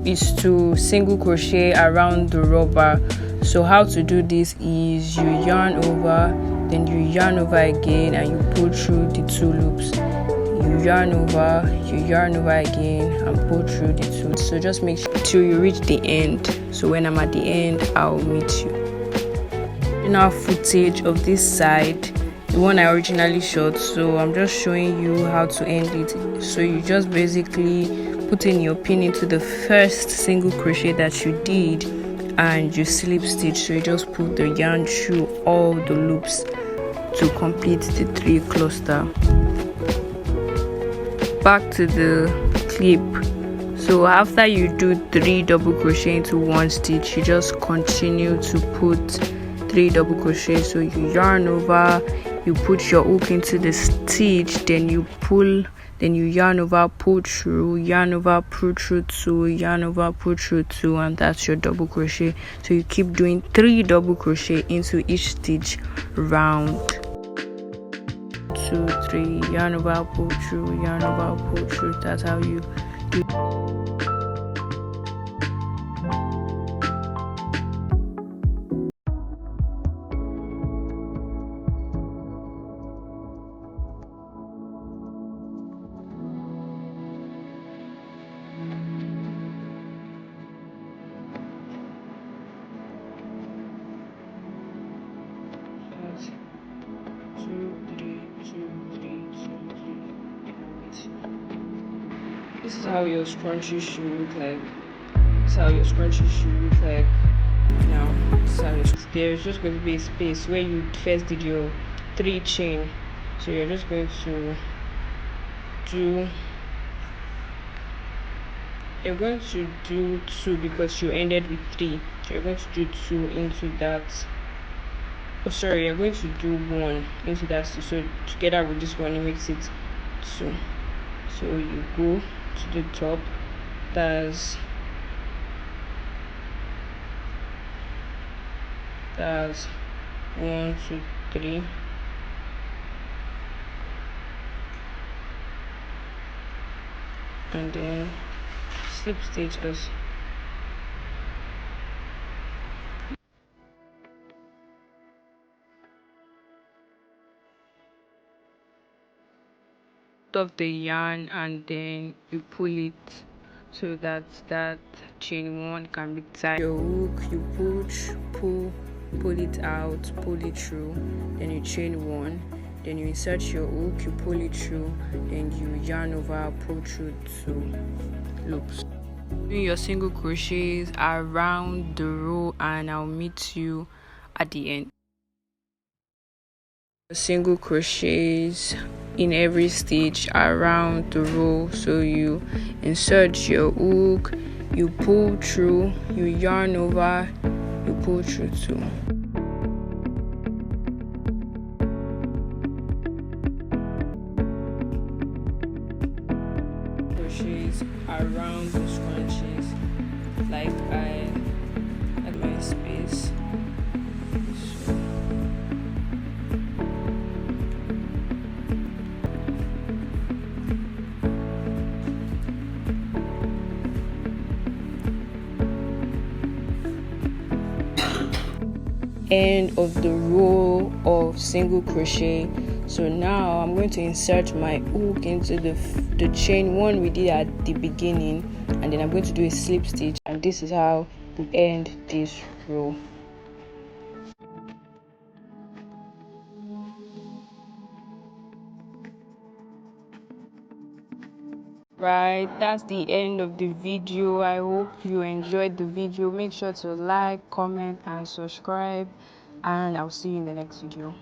is to single crochet around the rubber. So how to do this is you yarn over, then you yarn over again, and you pull through the 2 loops. You yarn over again, and pull through the 2. So just make sure till you reach the end. So when I'm at the end, I'll meet you. Now footage of this side, the one I originally shot, so I'm just showing you how to end it. So you just basically put in your pin into the first single crochet that you did, and you slip stitch. So you just put the yarn through all the loops to complete the 3 cluster. Back to the clip. So after you do 3 double crochet into 1 stitch, you just continue to put 3 double crochet. So you yarn over, you put your hook into the stitch, then you pull, then you yarn over, pull through, yarn over, pull through 2, yarn over, pull through 2, and that's your double crochet. So you keep doing 3 double crochet into each stitch round. 2, 3, yarn over, pull through, yarn over, pull through. That's how you do. This is how your scrunchie should look like. This is how your scrunchie should look like now. There's just going to be a space where you first did your 3 chain. So you're just going to do 2 because you ended with 3. So you're going to do 2 into that. Oh sorry, you're going to do 1 into that. So together with this one, it makes it 2. So you go to the top. That's 1, 2, 3. And then slip stitches. Of the yarn, and then you pull it so that chain 1 can be tied. Your hook, you pull it out, pull it through, then you chain 1, then you insert your hook, you pull it through, and you yarn over, pull through 2 loops. Do your single crochets around the row, and I'll meet you at the end. Single crochets in every stitch around the row. So you insert your hook, you pull through, you yarn over, you pull through 2. Crochets around the scrunchies, like I had my space. End of the row of single crochet. So now I'm going to insert my hook into the chain 1 we did at the beginning, and then I'm going to do a slip stitch, and this is how we end this row. Right, that's the end of the video. I hope you enjoyed the video. Make sure to like, comment, and subscribe, and I'll see you in the next video.